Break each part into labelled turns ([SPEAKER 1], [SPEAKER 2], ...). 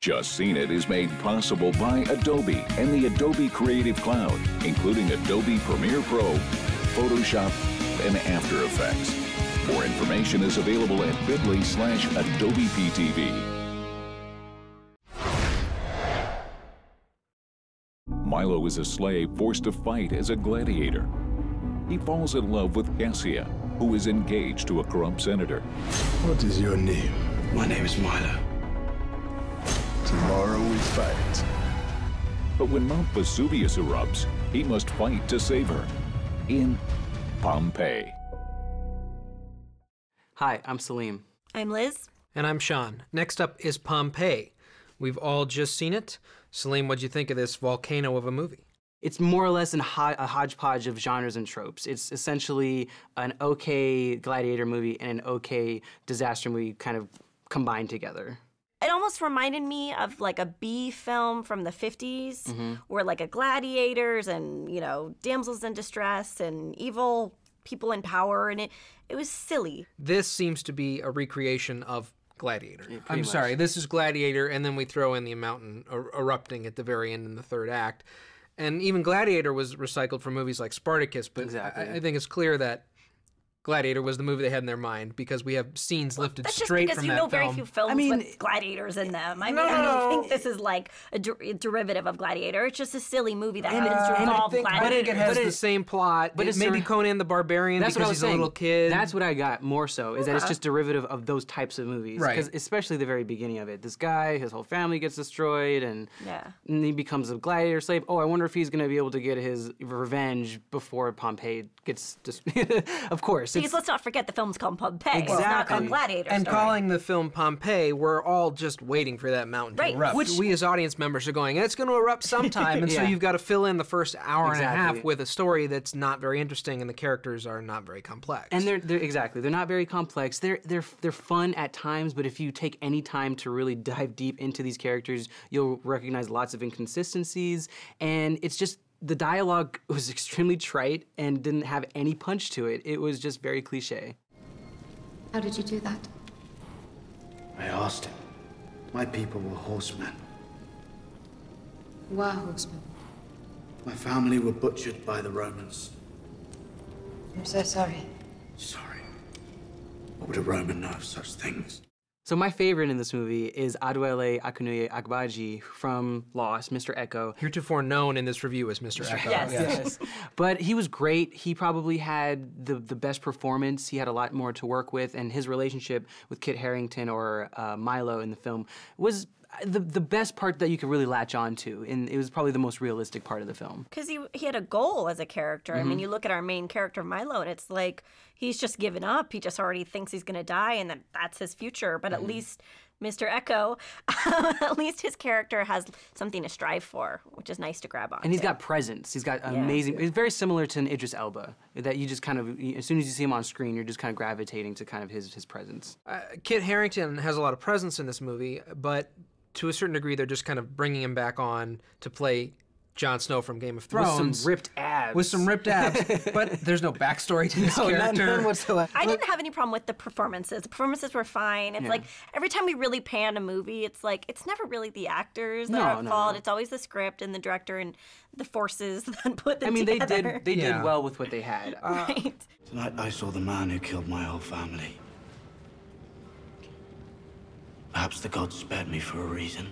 [SPEAKER 1] Just Seen It is made possible by Adobe and the Adobe Creative Cloud, including Adobe Premiere Pro, Photoshop, and After Effects. More information is available at bit.ly/AdobePTV. Milo is a slave forced to fight as a gladiator. He falls in love with Cassia, who is engaged to a corrupt senator.
[SPEAKER 2] What is your name?
[SPEAKER 3] My name is Milo.
[SPEAKER 2] Tomorrow we fight.
[SPEAKER 1] But when Mount Vesuvius erupts, he must fight to save her in Pompeii.
[SPEAKER 4] Hi, I'm Salim.
[SPEAKER 5] I'm Liz.
[SPEAKER 6] And I'm Sean. Next up is Pompeii. We've all just seen it. Salim, what'd you think of this volcano of a movie?
[SPEAKER 4] It's more or less a hodgepodge of genres and tropes. It's essentially an okay gladiator movie and an okay disaster movie kind of combined together.
[SPEAKER 5] It almost reminded me of like a B film from the 50s, where like a gladiators and, you know, damsels in distress and evil people in power, and it was silly.
[SPEAKER 6] This seems to be a recreation of Gladiator.
[SPEAKER 4] Yeah,
[SPEAKER 6] I'm
[SPEAKER 4] much.
[SPEAKER 6] sorry, this is Gladiator, and then we throw in the mountain erupting at the very end in the third act. And even Gladiator was recycled from movies like Spartacus, but
[SPEAKER 4] exactly.
[SPEAKER 6] I think it's clear that Gladiator was the movie they had in their mind because we have scenes lifted straight from that film.
[SPEAKER 5] That's just because you know very few films with gladiators in them. I don't think this is like a derivative of Gladiator. It's just a silly movie that happens to involve gladiators.
[SPEAKER 6] I think it has the same plot. But it's maybe Conan the Barbarian because he's a little kid.
[SPEAKER 4] That's what I got more so, is that it's just derivative of those types of movies.
[SPEAKER 6] Right.
[SPEAKER 4] Because especially the very beginning of it. This guy, his whole family gets destroyed, and he becomes a gladiator slave. Oh, I wonder if he's going to be able to get his revenge before Pompeii gets Of course.
[SPEAKER 5] Because let's not forget the film's called Pompeii.
[SPEAKER 4] Exactly.
[SPEAKER 5] It's not called Gladiator.
[SPEAKER 6] And calling the film Pompeii, we're all just waiting for that mountain to erupt. Which we as audience members are going, it's going to erupt sometime, and so you've got to fill in the first hour and a half with a story that's not very interesting, and the characters are not very complex.
[SPEAKER 4] And they're not very complex. They're fun at times, but if you take any time to really dive deep into these characters, you'll recognize lots of inconsistencies, and it's just the dialogue was extremely trite and didn't have any punch to it. It was just very cliche.
[SPEAKER 7] How did you do that?
[SPEAKER 3] I asked him. My people were horsemen.
[SPEAKER 7] Were horsemen?
[SPEAKER 3] My family were butchered by the Romans.
[SPEAKER 7] I'm so sorry.
[SPEAKER 3] Sorry. What would a Roman know of such things?
[SPEAKER 4] So my favorite in this movie is Adewale Akinnuoye-Abgbaje from Lost, Mr. Echo.
[SPEAKER 6] Heretofore known in this review as Mr. Echo.
[SPEAKER 4] Yes. But he was great. He probably had the best performance. He had a lot more to work with, and his relationship with Kit Harington or Milo in the film was the best part that you could really latch on to, and it was probably the most realistic part of the film.
[SPEAKER 5] Because he had a goal as a character. I mean, you look at our main character, Milo, and it's like he's just given up. He just already thinks he's going to die, and that's his future. But at least Mr. Echo, at least his character has something to strive for, which is nice to grab on.
[SPEAKER 4] And he's got presence. He's got amazing. It's very similar to an Idris Elba, that you just kind of, as soon as you see him on screen, you're just kind of gravitating to kind of his presence.
[SPEAKER 6] Kit Harington has a lot of presence in this movie, but to a certain degree, they're just kind of bringing him back on to play Jon Snow from Game of Thrones.
[SPEAKER 4] With some ripped abs.
[SPEAKER 6] With some ripped abs, but there's no backstory to this character.
[SPEAKER 4] None whatsoever.
[SPEAKER 5] I didn't have any problem with the performances. The performances were fine. It's like every time we really pan a movie, it's like it's never really the actors that are at fault. It's always the script and the director and the forces that put them together.
[SPEAKER 4] They did well with what they had.
[SPEAKER 5] Right.
[SPEAKER 3] Tonight I saw the man who killed my whole family. Perhaps the gods spared me for a reason.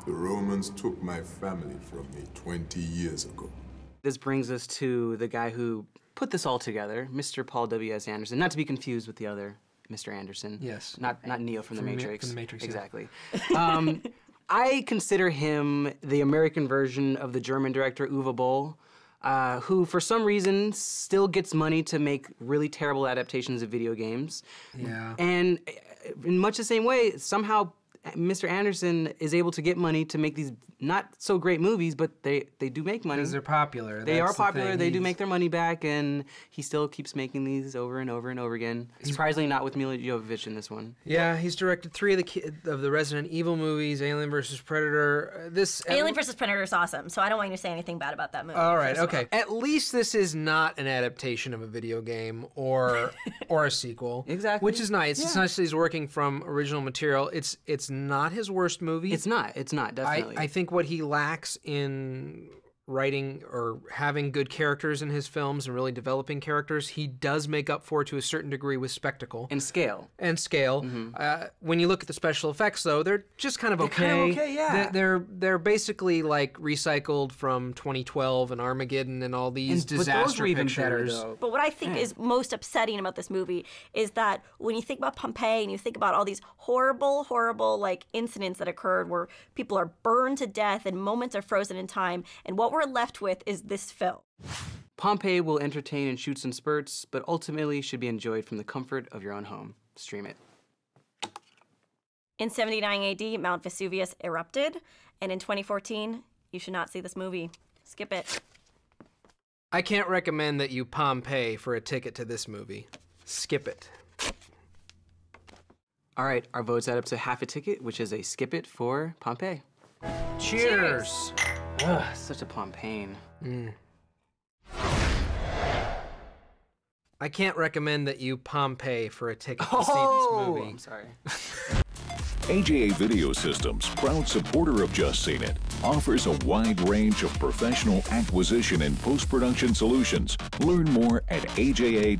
[SPEAKER 2] The Romans took my family from me 20 years ago.
[SPEAKER 4] This brings us to the guy who put this all together, Mr. Paul W.S. Anderson, not to be confused with the other Mr. Anderson.
[SPEAKER 6] Yes.
[SPEAKER 4] Not Neo from The Matrix.
[SPEAKER 6] From The Matrix,
[SPEAKER 4] exactly. I consider him the American version of the German director Uwe Boll, who for some reason still gets money to make really terrible adaptations of video games.
[SPEAKER 6] Yeah.
[SPEAKER 4] And in much the same way, somehow Mr. Anderson is able to get money to make these not so great movies, but they do make money.
[SPEAKER 6] Because they're popular.
[SPEAKER 4] They are popular. They do make their money back, and he still keeps making these over and over and over again. Surprisingly, not with Milo Jovovich in this one.
[SPEAKER 6] Yeah, he's directed 3 of the Resident Evil movies, Alien vs. Predator.
[SPEAKER 5] Alien vs. Predator is awesome, so I don't want you to say anything bad about that movie.
[SPEAKER 6] All right, okay. At least this is not an adaptation of a video game or a sequel.
[SPEAKER 4] Exactly.
[SPEAKER 6] Which is nice. Yeah. It's nice that he's working from original material. It's not his worst movie.
[SPEAKER 4] It's not, definitely.
[SPEAKER 6] I think what he lacks in writing or having good characters in his films and really developing characters, he does make up for to a certain degree with spectacle.
[SPEAKER 4] And scale.
[SPEAKER 6] When you look at the special effects, though, they're just kind of okay.
[SPEAKER 4] Kind of okay, yeah.
[SPEAKER 6] They're basically like recycled from 2012 and Armageddon and all these disaster pictures.
[SPEAKER 5] But what I think is most upsetting about this movie is that when you think about Pompeii and you think about all these horrible, horrible like incidents that occurred where people are burned to death and moments are frozen in time, and what we're left with is this film.
[SPEAKER 4] Pompeii will entertain in shoots and spurts, but ultimately should be enjoyed from the comfort of your own home. Stream it.
[SPEAKER 5] In 79 AD, Mount Vesuvius erupted, and in 2014, you should not see this movie. Skip it.
[SPEAKER 6] I can't recommend that you Pompeii for a ticket to this movie. Skip it.
[SPEAKER 4] All right, our votes add up to half a ticket, which is a skip it for Pompeii.
[SPEAKER 6] Cheers!
[SPEAKER 4] Ugh, such a Pompeii.
[SPEAKER 6] I can't recommend that you Pompeii for a ticket to see this movie.
[SPEAKER 4] I'm sorry.
[SPEAKER 1] AJA Video Systems, proud supporter of Just Seen It, offers a wide range of professional acquisition and post-production solutions. Learn more at aja.com/PTV.